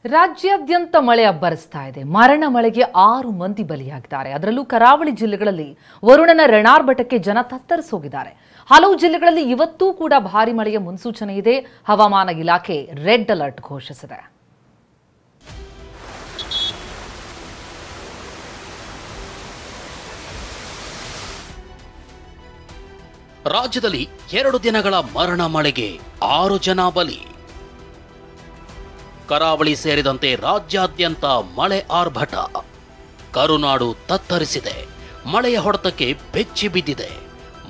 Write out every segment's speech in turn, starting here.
ರಾಜ್ಯಾದ್ಯಂತ ಮಳೆ ಅಬ್ಬರಿಸ್ತಾ ಇದೆ. ಮಾರಣ ಮಳೆಗೆ 6 ಮಂದಿ ಬಲಿಯಾಗಿದ್ದಾರೆ. ಅದರಲ್ಲೂ ಕರಾವಳಿ ಜಿಲ್ಲೆಗಳಲ್ಲಿ ವರುಣನ ರಣಾರ್ಭಟಕ್ಕೆ ಜನ ತತ್ತರಿಸೋಗಿದ್ದಾರೆ. ಹಲವು ಜಿಲ್ಲೆಗಳಲ್ಲಿ ಇವತ್ತೂ ಕೂಡ ಭಾರಿ ಮಳೆಯ ಮುನ್ಸೂಚನೆ ಇದೆ. ಹವಾಮಾನ ಇಲಾಖೆ ರೆಡ್ ಅಲರ್ಟ್ ಘೋಷಿಸಿದೆ. ರಾಜ್ಯದಲ್ಲಿ 2 ದಿನಗಳ ಮರಣ ಮಳೆಗೆ 6 ಜನ ಬಲಿ. ಕರಾವಳಿ ಸೇರಿದಂತೆ ರಾಜ್ಯಾದ್ಯಂತ ಮಳೆ ಆರ್ಭಟ. ಕರುನಾಡು ತತ್ತರಿಸಿದೆ. ಮಳೆಯ ಹೊಡೆತಕ್ಕೆ ಬೆಚ್ಚಿ ಬಿದ್ದಿದೆ.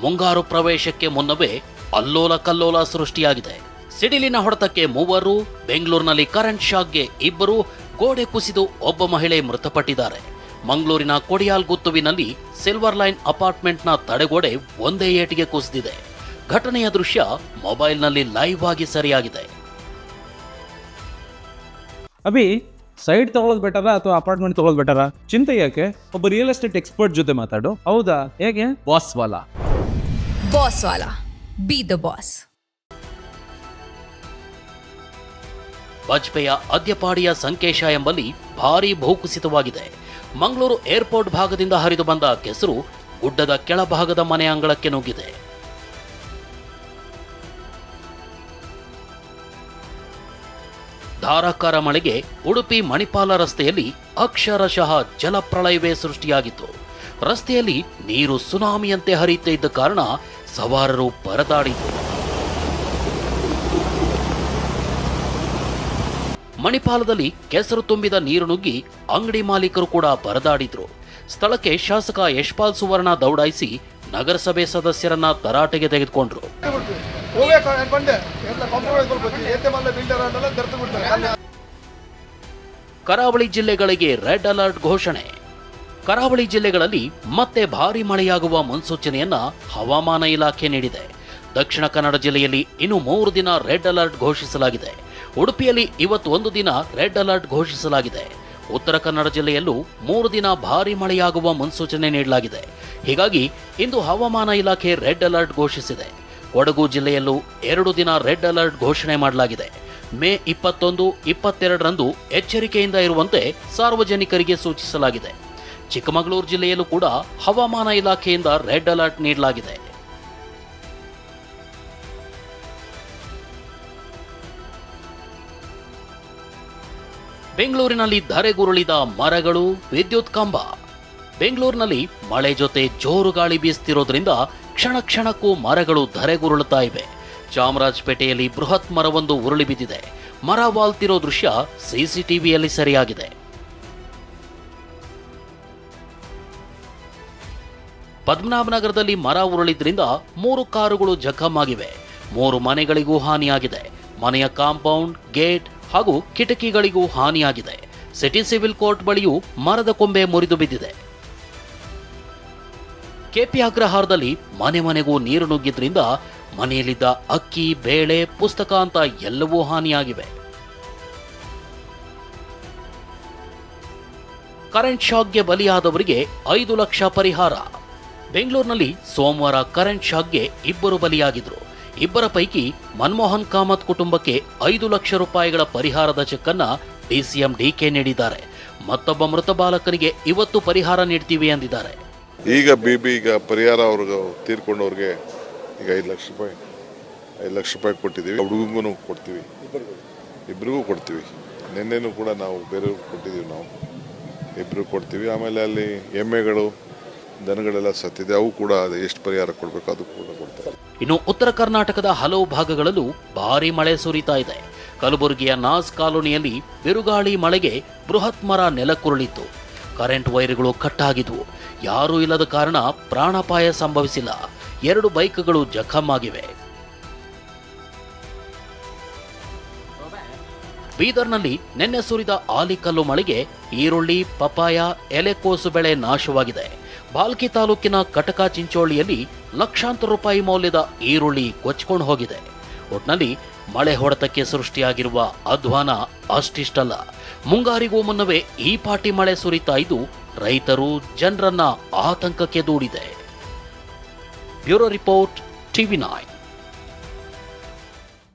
ಮುಂಗಾರು ಪ್ರವೇಶಕ್ಕೆ ಮುನ್ನವೇ ಅಲ್ಲೋಲ ಕಲ್ಲೋಲ ಸೃಷ್ಟಿಯಾಗಿದೆ. ಸಿಡಿಲಿನ ಹೊಡೆತಕ್ಕೆ 3, ಬೆಂಗಳೂರಿನಲ್ಲಿ ಕರೆಂಟ್ ಶಾಕ್ಗೆ 2, ಗೋಡೆ ಕುಸಿದು ಒಬ್ಬ ಮಹಿಳೆ ಮೃತಪಟ್ಟಿದ್ದಾರೆ. ಮಂಗಳೂರಿನ ಕೊಡಿಯಾಲ್ಗುತ್ತುವಿನಲ್ಲಿ ಸಿಲ್ವರ್ ಲೈನ್ ಅಪಾರ್ಟ್ಮೆಂಟ್ನ ತಡೆಗೋಡೆ ಒಂದೇ ಏಟಿಗೆ ಕುಸಿದಿದೆ. ಘಟನೆಯ ದೃಶ್ಯ ಮೊಬೈಲ್ನಲ್ಲಿ ಲೈವ್ ಆಗಿ ಸರಿಯಾಗಿದೆ. ಅಭಿ, ಸೈಡ್ ತಗೊಳ್ಳೋದು ಬೆಟರಾ ಅಥವಾ ಅಪಾರ್ಟ್ಮೆಂಟ್ ತಗೊಳ್ಳೋದು ಬೆಟರಾ? ಚಿಂತೆ ಯಾಕೆ? ಒಬ್ಬ ರಿಯಲ್ ಎಸ್ಟೇಟ್ ಎಕ್ಸ್ಪರ್ಟ್ ಜೊತೆ ಮಾತಾಡು. ಹೌದಾ? ಹೇಗೆ? ಬಾಸ್ ವಾಲಾ ಬಿ ದ ಬಾಸ್. ಬಜ್ಪೆಯ ಅದ್ಯಪಾಡಿಯ ಸಂಕೇಶ ಎಂಬಲ್ಲಿ ಭಾರೀ ಭೂಕುಸಿತವಾಗಿದೆ. ಮಂಗಳೂರು ಏರ್ಪೋರ್ಟ್ ಭಾಗದಿಂದ ಹರಿದು ಬಂದ ಕೆಸರು ಗುಡ್ಡದ ಕೆಳಭಾಗದ ಮನೆ ಅಂಗಳಕ್ಕೆ ನುಗ್ಗಿದೆ. ಧಾರಾಕಾರ ಮಳೆಗೆ ಉಡುಪಿ ಮಣಿಪಾಲ ರಸ್ತೆಯಲ್ಲಿ ಅಕ್ಷರಶಃ ಜಲಪ್ರಳಯವೇ ಸೃಷ್ಟಿಯಾಗಿತ್ತು. ರಸ್ತೆಯಲ್ಲಿ ನೀರು ಸುನಾಮಿಯಂತೆ ಹರಿಯುತ್ತಿದ್ದ ಕಾರಣ ಸವಾರರು ಪರದಾಡಿದ್ರು. ಮಣಿಪಾಲದಲ್ಲಿ ಕೆಸರು ತುಂಬಿದ ನೀರು ನುಗ್ಗಿ ಅಂಗಡಿ ಮಾಲೀಕರು ಕೂಡ ಪರದಾಡಿದ್ರು. ಸ್ಥಳಕ್ಕೆ ಶಾಸಕ ಯಶ್ಪಾಲ್ ಸುವರ್ಣ ದೌಡಾಯಿಸಿ ನಗರಸಭೆ ಸದಸ್ಯರನ್ನ ತರಾಟೆಗೆ ತೆಗೆದುಕೊಂಡ್ರು. ಕರಾವಳಿ ಜಿಲ್ಲೆಗಳಿಗೆ ರೆಡ್ ಅಲರ್ಟ್ ಘೋಷಣೆ. ಕರಾವಳಿ ಜಿಲ್ಲೆಗಳಲ್ಲಿ ಮತ್ತೆ ಭಾರೀ ಮಳೆಯಾಗುವ ಮುನ್ಸೂಚನೆಯನ್ನ ಹವಾಮಾನ ಇಲಾಖೆ ನೀಡಿದೆ. ದಕ್ಷಿಣ ಕನ್ನಡ ಜಿಲ್ಲೆಯಲ್ಲಿ ಇನ್ನು 3 ದಿನ ರೆಡ್ ಅಲರ್ಟ್ ಘೋಷಿಸಲಾಗಿದೆ. ಉಡುಪಿಯಲ್ಲಿ ಇವತ್ತು 1 ದಿನ ರೆಡ್ ಅಲರ್ಟ್ ಘೋಷಿಸಲಾಗಿದೆ. ಉತ್ತರ ಕನ್ನಡ ಜಿಲ್ಲೆಯಲ್ಲೂ 3 ದಿನ ಭಾರೀ ಮಳೆಯಾಗುವ ಮುನ್ಸೂಚನೆ ನೀಡಲಾಗಿದೆ. ಹೀಗಾಗಿ ಇಂದು ಹವಾಮಾನ ಇಲಾಖೆ ರೆಡ್ ಅಲರ್ಟ್ ಘೋಷಿಸಿದೆ. ಕೊಡಗು ಜಿಲ್ಲೆಯಲ್ಲೂ 2 ದಿನ ರೆಡ್ ಅಲರ್ಟ್ ಘೋಷಣೆ ಮಾಡಲಾಗಿದೆ. ಮೇ 21, 22ರಂದು ಎಚ್ಚರಿಕೆಯಿಂದ ಇರುವಂತೆ ಸಾರ್ವಜನಿಕರಿಗೆ ಸೂಚಿಸಲಾಗಿದೆ. ಚಿಕ್ಕಮಗಳೂರು ಜಿಲ್ಲೆಯಲ್ಲೂ ಕೂಡ ಹವಾಮಾನ ಇಲಾಖೆಯಿಂದ ರೆಡ್ ಅಲರ್ಟ್ ನೀಡಲಾಗಿದೆ. ಬೆಂಗಳೂರಿನಲ್ಲಿ ಧರೆಗುರುಳಿದ ಮರಗಳು, ವಿದ್ಯುತ್ ಕಂಬ. ಬೆಂಗಳೂರಿನಲ್ಲಿ ಮಳೆ ಜೊತೆ ಜೋರು ಗಾಳಿ ಬೀಸುತ್ತಿರೋದ್ರಿಂದ ಕ್ಷಣ ಕ್ಷಣಕ್ಕೂ ಮರಗಳು ಧರೆಗುರುಳುತ್ತಾ ಇವೆ. ಚಾಮರಾಜಪೇಟೆಯಲ್ಲಿ ಬೃಹತ್ ಮರವೊಂದು ಉರುಳಿ ಬಿದ್ದಿದೆ. ಮರ ವಾಲ್ತಿರೋ ದೃಶ್ಯ ಸಿಸಿಟಿವಿಯಲ್ಲಿ ಸೆರೆಯಾಗಿದೆ. ಪದ್ಮನಾಭನಗರದಲ್ಲಿ ಮರ ಉರುಳಿದ್ರಿಂದ 3 ಕಾರುಗಳು ಜಖಮಾಗಿವೆ. 3 ಮನೆಗಳಿಗೂ ಹಾನಿಯಾಗಿದೆ. ಮನೆಯ ಕಾಂಪೌಂಡ್, ಗೇಟ್ ಹಾಗೂ ಕಿಟಕಿಗಳಿಗೂ ಹಾನಿಯಾಗಿದೆ. ಸಿಟಿ ಸಿವಿಲ್ ಕೋರ್ಟ್ ಬಳಿಯೂ ಮರದ ಕೊಂಬೆ ಮುರಿದು ಬಿದ್ದಿದೆ. ಕೆಪಿ ಅಗ್ರಹಾರದಲ್ಲಿ ಮನೆಗೂ ನೀರು ನುಗ್ಗಿದ್ರಿಂದ ಮನೆಯಲ್ಲಿದ್ದ ಅಕ್ಕಿ, ಬೇಳೆ, ಪುಸ್ತಕ ಅಂತ ಎಲ್ಲವೂ ಹಾನಿಯಾಗಿವೆ. ಕರೆಂಟ್ ಶಾಕ್ಗೆ ಬಲಿಯಾದವರಿಗೆ 5 ಲಕ್ಷ ಪರಿಹಾರ. ಬೆಂಗಳೂರಿನಲ್ಲಿ ಸೋಮವಾರ ಕರೆಂಟ್ ಶಾಕ್ಗೆ 2 ಬಲಿಯಾಗಿದ್ರು. 2 ಪೈಕಿ ಮನಮೋಹನ್ ಕಾಮತ್ ಕುಟುಂಬಕ್ಕೆ 5 ಲಕ್ಷ ರೂಪಾಯಿಗಳ ಪರಿಹಾರದ ಚೆಕ್ ಅನ್ನ ಡಿಸಿಎಂ ಡಿಕೆ ನೀಡಿದ್ದಾರೆ. ಮತ್ತೊಬ್ಬ ಮೃತ ಬಾಲಕನಿಗೆ ಇವತ್ತು ಪರಿಹಾರ ನೀಡ್ತೀವಿ ಎಂದಿದ್ದಾರೆ. ಈಗ ಪರಿಹಾರ ಅವ್ರಿಗೆ ತೀರ್ಕೊಂಡವ್ರಿಗೆ ಈಗ 5 ಲಕ್ಷ ರೂಪಾಯಿ ಕೊಟ್ಟಿದ್ದೀವಿ. ಹುಡುಗಂಗೂ ಕೊಡ್ತೀವಿ, ಇಬ್ಬರಿಗೂ ಕೊಡ್ತೀವಿ. ನಿನ್ನೆನೂ ಕೂಡ ನಾವು ಬೇರೆಯವ್ರಿಗೆ ಕೊಟ್ಟಿದ್ದೀವಿ. ನಾವು ಇಬ್ಬರು ಕೊಡ್ತೀವಿ. ಆಮೇಲೆ ಅಲ್ಲಿ ಎಮ್ಮೆಗಳು, ದನಗಳೆಲ್ಲ ಸತ್ತಿದೆ, ಅವು ಕೂಡ ಎಷ್ಟು ಪರಿಹಾರ ಕೊಡಬೇಕು ಅದು ಕೂಡ ಕೊಡ್ತಾರೆ. ಇನ್ನು ಉತ್ತರ ಕರ್ನಾಟಕದ ಹಲವು ಭಾಗಗಳಲ್ಲೂ ಭಾರೀ ಮಳೆ ಸುರಿತಾ ಇದೆ. ಕಲಬುರಗಿಯ ನಾಸ್ ಕಾಲೋನಿಯಲ್ಲಿ ಬಿರುಗಾಳಿ ಮಳೆಗೆ ಬೃಹತ್ ಮರ ನೆಲಕ್ಕುರುಳಿತ್ತು. ಕರೆಂಟ್ ವೈರ್ಗಳು ಕಟ್ಟಾಗಿದ್ವು. ಯಾರೂ ಇಲ್ಲದ ಕಾರಣ ಪ್ರಾಣಾಪಾಯ ಸಂಭವಿಸಿಲ್ಲ. 2 ಬೈಕ್ಗಳು ಜಖಮಾಗಿವೆ. ಬೀದರ್ನಲ್ಲಿ ನಿನ್ನೆ ಸುರಿದ ಆಲಿಕಲ್ಲು ಮಳೆಗೆ ಈರುಳ್ಳಿ, ಪಪಾಯ, ಎಲೆಕೋಸು ಬೆಳೆ ನಾಶವಾಗಿದೆ. ಬಾಲ್ಕಿ ತಾಲೂಕಿನ ಕಟಕ ಚಿಂಚೋಳಿಯಲ್ಲಿ ಲಕ್ಷಾಂತರ ರೂಪಾಯಿ ಮೌಲ್ಯದ ಈರುಳ್ಳಿ ಕೊಚ್ಚಿಕೊಂಡು ಹೋಗಿದೆ. ಒಟ್ನಲ್ಲಿ ಮಳೆ ಹೊಡೆತಕ್ಕೆ ಸೃಷ್ಟಿಯಾಗಿರುವ ಅಧ್ವಾನ ಅಷ್ಟಿಷ್ಟಲ್ಲ. ಮುಂಗಾರಿಗೂ ಮುನ್ನವೇ ಈ ಪಾಟಿ ಮಳೆ ಸುರಿತಾ ಇದ್ದು ರೈತರು, ಜನರನ್ನ ಆತಂಕಕ್ಕೆ ದೂಡಿದೆ. Bureau report, TV9.